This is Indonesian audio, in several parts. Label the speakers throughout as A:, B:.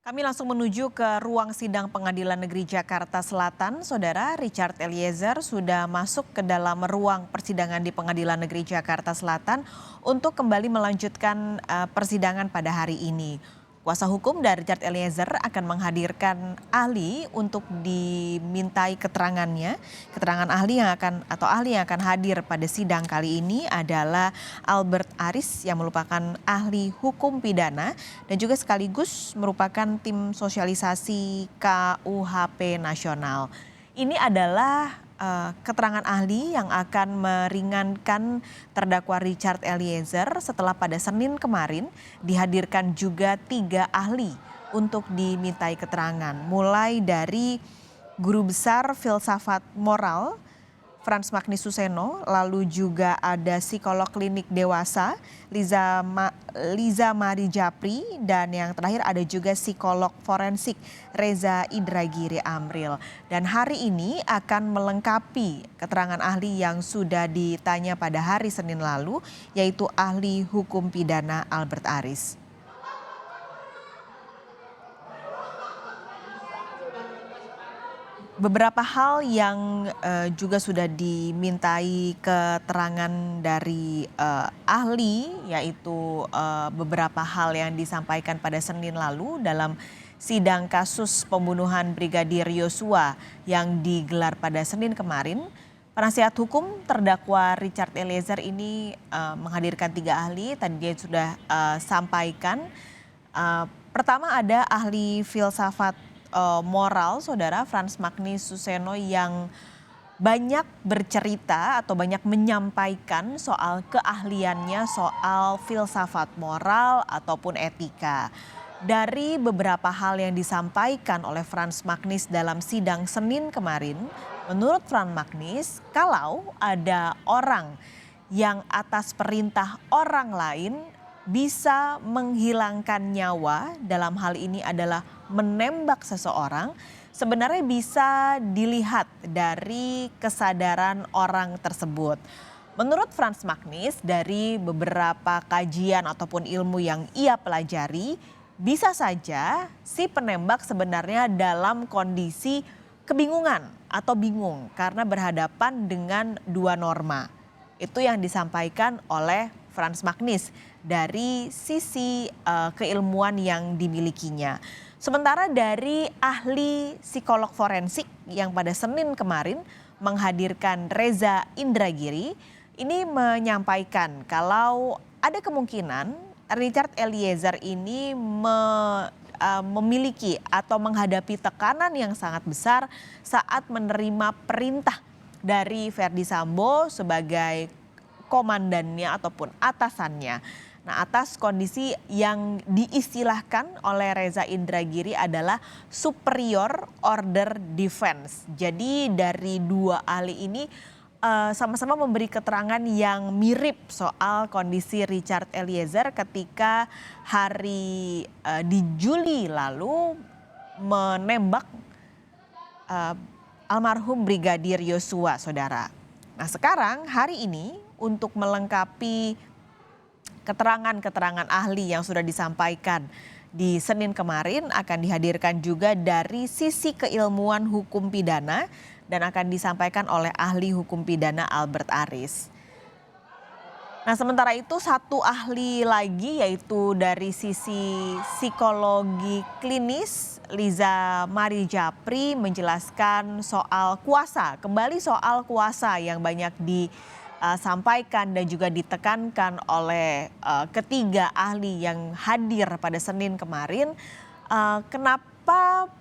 A: Kami langsung menuju ke ruang sidang Pengadilan Negeri Jakarta Selatan. Saudara Richard Eliezer sudah masuk ke dalam ruang persidangan di Pengadilan Negeri Jakarta Selatan untuk kembali melanjutkan persidangan pada hari ini. Kuasa hukum dari Richard Eliezer akan menghadirkan ahli untuk dimintai keterangannya. Keterangan ahli yang akan hadir pada sidang kali ini adalah Albert Aris yang merupakan ahli hukum pidana dan juga sekaligus merupakan tim sosialisasi KUHP nasional. Ini adalah keterangan ahli yang akan meringankan terdakwa Richard Eliezer setelah pada Senin kemarin dihadirkan juga 3 ahli untuk dimintai keterangan. Mulai dari Guru Besar Filsafat Moral Frans Magnis Suseno, lalu juga ada psikolog klinik dewasa Liza Mari Japri, dan yang terakhir ada juga psikolog forensik Reza Indragiri Amril. Dan hari ini akan melengkapi keterangan ahli yang sudah ditanya pada hari Senin lalu, yaitu ahli hukum pidana Albert Aris. Beberapa hal yang juga sudah dimintai keterangan dari ahli, yaitu beberapa hal yang disampaikan pada Senin lalu dalam sidang kasus pembunuhan Brigadir Yosua yang digelar pada Senin kemarin. Penasihat hukum terdakwa Richard Eliezer ini menghadirkan 3 ahli, tadi dia sudah sampaikan. Pertama ada ahli filsafat moral, saudara Frans Magnis Suseno, yang banyak bercerita atau banyak menyampaikan soal keahliannya soal filsafat moral ataupun etika. Dari beberapa hal yang disampaikan oleh Frans Magnis dalam sidang Senin kemarin, menurut Frans Magnis, kalau ada orang yang atas perintah orang lain bisa menghilangkan nyawa, dalam hal ini adalah menembak seseorang, sebenarnya bisa dilihat dari kesadaran orang tersebut. Menurut Frans Magnis, dari beberapa kajian ataupun ilmu yang ia pelajari, bisa saja si penembak sebenarnya dalam kondisi kebingungan atau bingung karena berhadapan dengan 2 norma. Itu yang disampaikan oleh Frans Magnis dari sisi keilmuan yang dimilikinya. Sementara dari ahli psikolog forensik yang pada Senin kemarin menghadirkan Reza Indragiri, ini menyampaikan kalau ada kemungkinan Richard Eliezer ini memiliki atau menghadapi tekanan yang sangat besar saat menerima perintah dari Verdi Sambo sebagai komandannya ataupun atasannya. Nah, atas kondisi yang diistilahkan oleh Reza Indragiri adalah superior order defense. Jadi dari 2 ahli ini sama-sama memberi keterangan yang mirip soal kondisi Richard Eliezer ketika di Juli lalu menembak almarhum Brigadir Yosua, saudara. Nah, sekarang hari ini untuk melengkapi keterangan-keterangan ahli yang sudah disampaikan di Senin kemarin akan dihadirkan juga dari sisi keilmuan hukum pidana dan akan disampaikan oleh ahli hukum pidana Albert Aris. Nah, sementara itu 1 ahli lagi yaitu dari sisi psikologi klinis Liza Mari Japri menjelaskan soal kuasa, kembali soal kuasa yang banyak disampaikan dan juga ditekankan oleh ketiga ahli yang hadir pada Senin kemarin. Kenapa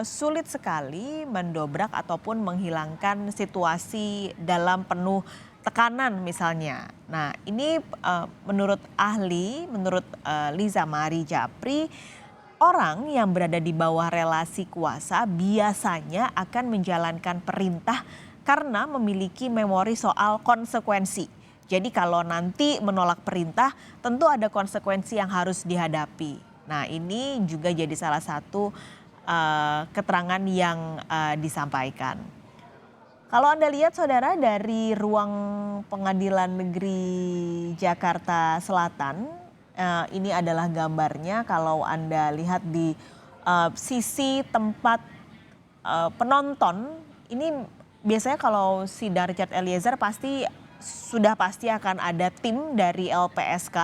A: sulit sekali mendobrak ataupun menghilangkan situasi dalam penuh tekanan misalnya. Nah, ini menurut Liza Mari Japri, orang yang berada di bawah relasi kuasa biasanya akan menjalankan perintah karena memiliki memori soal konsekuensi. Jadi kalau nanti menolak perintah, tentu ada konsekuensi yang harus dihadapi. Nah, ini juga jadi salah satu keterangan yang disampaikan. Kalau Anda lihat, saudara, dari ruang Pengadilan Negeri Jakarta Selatan, ini adalah gambarnya kalau Anda lihat di sisi tempat penonton ini biasanya kalau sidang Richard Eliezer sudah pasti akan ada tim dari LPSK,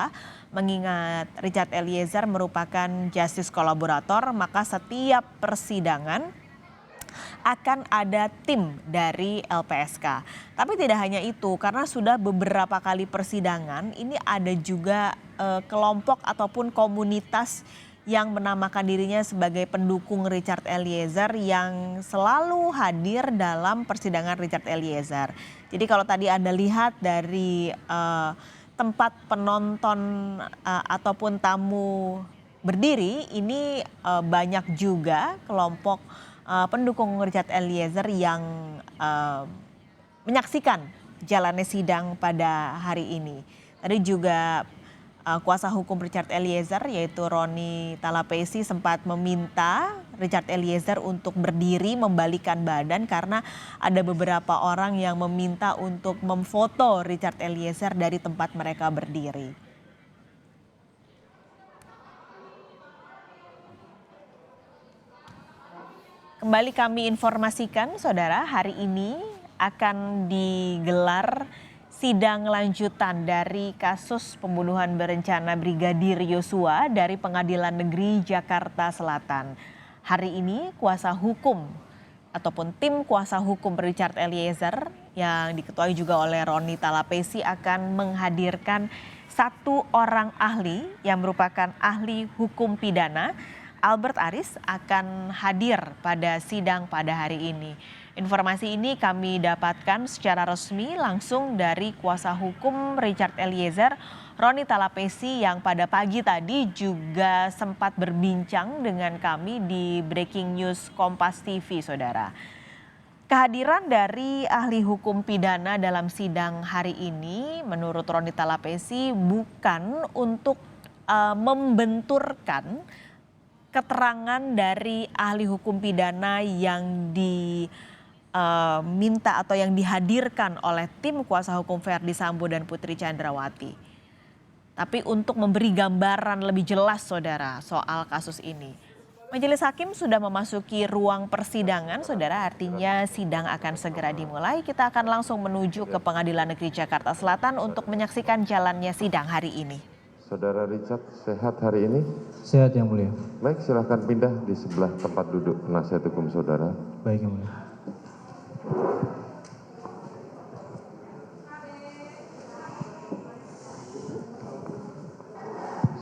A: mengingat Richard Eliezer merupakan justice kolaborator, maka setiap persidangan akan ada tim dari LPSK. Tapi tidak hanya itu, karena sudah beberapa kali persidangan, ini ada juga kelompok ataupun komunitas yang menamakan dirinya sebagai pendukung Richard Eliezer yang selalu hadir dalam persidangan Richard Eliezer. Jadi kalau tadi Anda lihat dari tempat penonton ataupun tamu berdiri, ini banyak juga kelompok pendukung Richard Eliezer yang menyaksikan jalannya sidang pada hari ini. Tadi juga kuasa hukum Richard Eliezer yaitu Roni Talapesi sempat meminta Richard Eliezer untuk berdiri membalikan badan karena ada beberapa orang yang meminta untuk memfoto Richard Eliezer dari tempat mereka berdiri. Kembali kami informasikan, saudara, hari ini akan digelar sidang lanjutan dari kasus pembunuhan berencana Brigadir Yosua dari Pengadilan Negeri Jakarta Selatan. Hari ini kuasa hukum ataupun tim kuasa hukum Richard Eliezer yang diketuai juga oleh Roni Talapesi akan menghadirkan satu orang ahli yang merupakan ahli hukum pidana. Albert Aris akan hadir pada sidang pada hari ini. Informasi ini kami dapatkan secara resmi langsung dari kuasa hukum Richard Eliezer, Roni Talapesi, yang pada pagi tadi juga sempat berbincang dengan kami di Breaking News Kompas TV, saudara. Kehadiran dari ahli hukum pidana dalam sidang hari ini menurut Roni Talapesi bukan untuk membenturkan keterangan dari ahli hukum pidana yang diminta atau yang dihadirkan oleh tim kuasa hukum Verdi Sambo dan Putri Chandrawati. Tapi untuk memberi gambaran lebih jelas, saudara, soal kasus ini. Majelis Hakim sudah memasuki ruang persidangan, saudara, artinya sidang akan segera dimulai. Kita akan langsung menuju ke Pengadilan Negeri Jakarta Selatan untuk menyaksikan jalannya sidang hari ini.
B: Saudara Richard sehat hari ini?
C: Sehat, Yang Mulia.
B: Baik, silahkan pindah di sebelah tempat duduk penasihat hukum saudara.
C: Baik, Yang Mulia.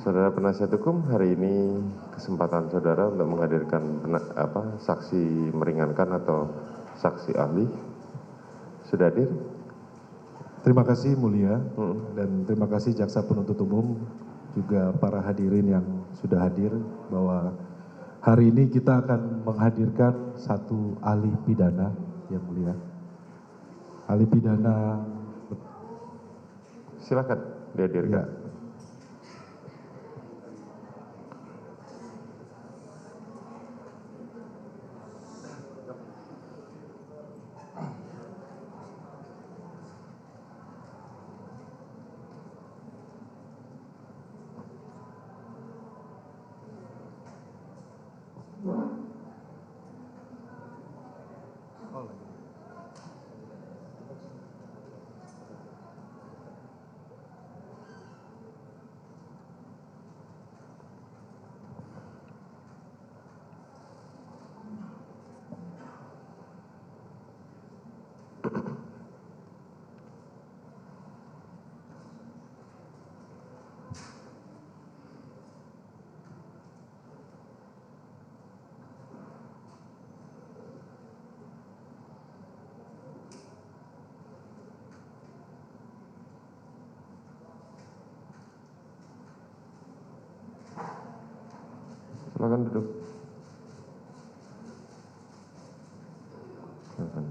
B: Saudara penasihat hukum, hari ini kesempatan saudara untuk menghadirkan saksi meringankan atau saksi ahli. Sudah hadir?
D: Terima kasih Mulia dan terima kasih Jaksa Penuntut Umum juga para hadirin yang sudah hadir bahwa hari ini kita akan menghadirkan satu ahli pidana yang mulia. Ahli pidana.
B: Silakan dihadirkan.
D: Ya.
B: Silakan duduk. Silakan.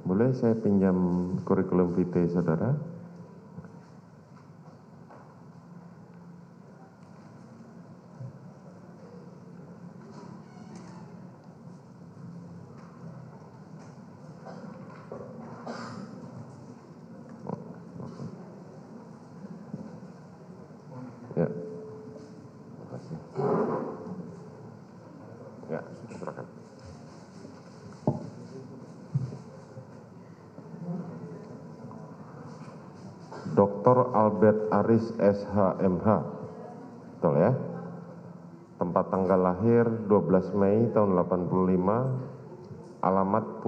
B: Boleh saya pinjam kurikulum vitae saudara? Dr. Albert Aris SHMH, betul ya? Tempat tanggal lahir 12 Mei tahun 85, alamat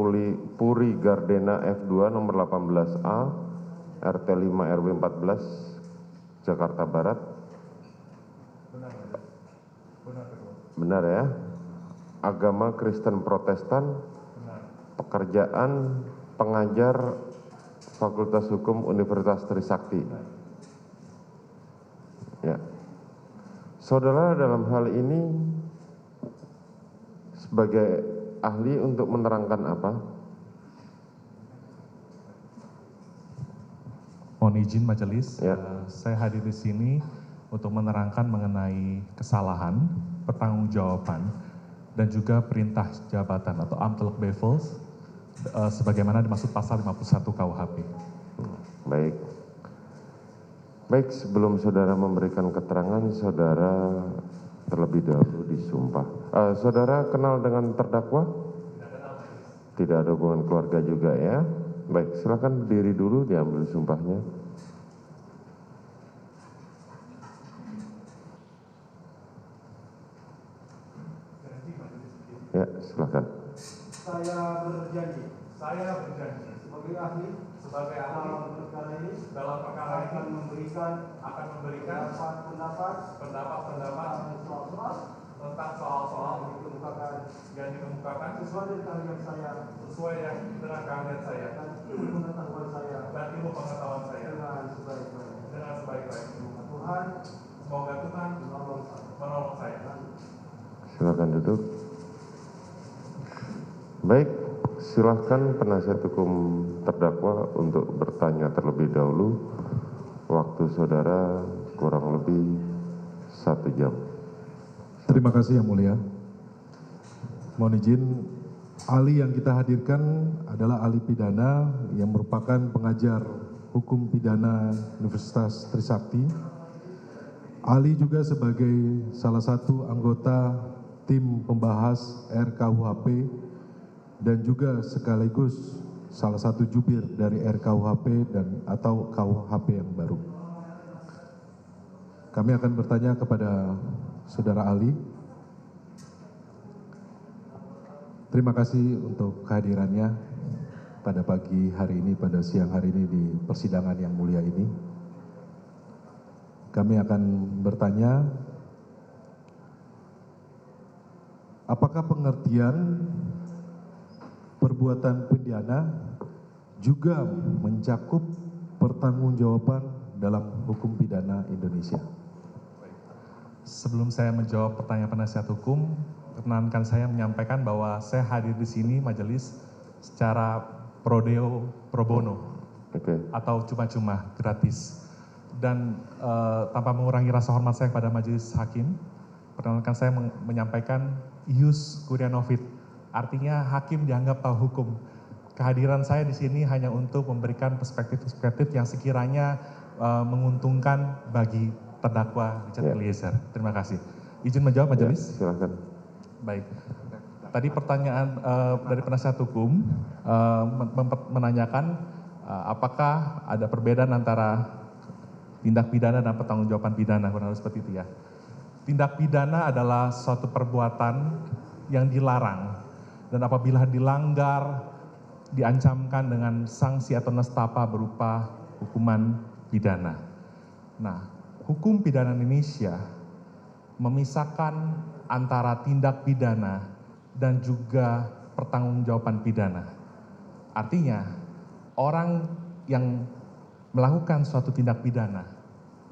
B: Puri Gardena F2 nomor 18A, RT 5 RW 14, Jakarta Barat. Benar ya? Agama Kristen Protestan, pekerjaan pengajar Fakultas Hukum Universitas Trisakti. Ya. Saudara dalam hal ini sebagai ahli untuk menerangkan apa?
C: Mohon izin majelis,
B: Ya.
C: saya hadir di sini untuk menerangkan mengenai kesalahan, pertanggungjawaban, dan juga perintah jabatan atau Amtelk Bevels sebagaimana dimaksud pasal 51 KUHP.
B: Baik. Baik, sebelum saudara memberikan keterangan, saudara terlebih dahulu disumpah. Saudara kenal dengan terdakwa? Tidak ada hubungan keluarga juga ya. Baik, silakan berdiri dulu, diambil sumpahnya. Ya, silakan.
E: Saya berjanji
C: sebagai ahli
E: dalam perkara ini akan memberikan pendapat
C: tentang soal-soal yang dikemukakan
E: sesuai dengan keahlian saya
C: dan
E: ilmu pengetahuan saya
C: ilmu pengetahuan saya
E: dengan sebaik-baiknya.
C: semoga Tuhan menolong saya.
B: Silakan duduk. Baik, silahkan penasihat hukum terdakwa untuk bertanya terlebih dahulu. Waktu saudara kurang lebih 1 jam.
D: Terima kasih Yang Mulia. Mohon izin, ahli yang kita hadirkan adalah ahli pidana yang merupakan pengajar hukum pidana Universitas Trisakti. Ahli juga sebagai salah satu anggota tim pembahas RKUHP dan juga sekaligus salah satu jubir dari RKUHP dan atau KUHP yang baru. Kami akan bertanya kepada saudara ahli. Terima kasih untuk kehadirannya pada pagi hari ini, pada siang hari ini di persidangan yang mulia ini. Kami akan bertanya, apakah pengertian perbuatan pidana juga mencakup pertanggungjawaban dalam hukum pidana Indonesia?
C: Sebelum saya menjawab pertanyaan penasihat hukum, perkenankan saya menyampaikan bahwa saya hadir di sini majelis secara pro bono atau cuma-cuma gratis. Dan tanpa mengurangi rasa hormat saya kepada majelis hakim, perkenankan saya menyampaikan ius curia novit, artinya hakim dianggap tahu hukum. Kehadiran saya di sini hanya untuk memberikan perspektif-perspektif yang sekiranya menguntungkan bagi terdakwa Richard Eliezer. Terima kasih. Izin menjawab majelis?
B: Ya, silakan.
C: Baik. Tadi pertanyaan dari penasihat hukum menanyakan apakah ada perbedaan antara tindak pidana dan pertanggungjawaban pidana, kurang lebih seperti itu ya. Tindak pidana adalah suatu perbuatan yang dilarang dan apabila dilanggar diancamkan dengan sanksi atau nestapa berupa hukuman pidana. Nah, hukum pidana Indonesia memisahkan antara tindak pidana dan juga pertanggungjawaban pidana. Artinya, orang yang melakukan suatu tindak pidana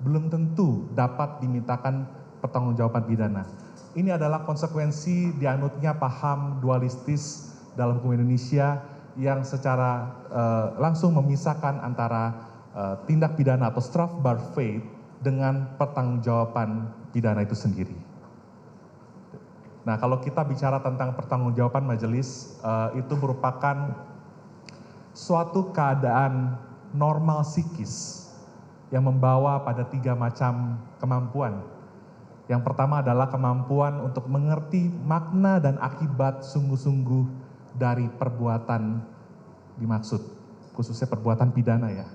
C: belum tentu dapat dimintakan pertanggungjawaban pidana. Ini adalah konsekuensi dianutnya paham dualistis dalam hukum Indonesia yang secara langsung memisahkan antara tindak pidana atau strafbar feit dengan pertanggungjawaban pidana itu sendiri. Nah, kalau kita bicara tentang pertanggungjawaban majelis, itu merupakan suatu keadaan normal psikis yang membawa pada 3 macam kemampuan. Yang pertama adalah kemampuan untuk mengerti makna dan akibat sungguh-sungguh dari perbuatan dimaksud, khususnya perbuatan pidana ya.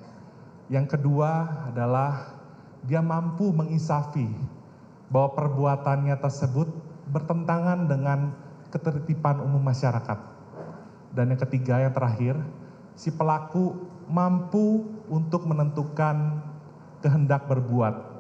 C: Yang kedua adalah dia mampu menginsafi bahwa perbuatannya tersebut bertentangan dengan ketertiban umum masyarakat. Dan yang ketiga, yang terakhir, si pelaku mampu untuk menentukan kehendak berbuat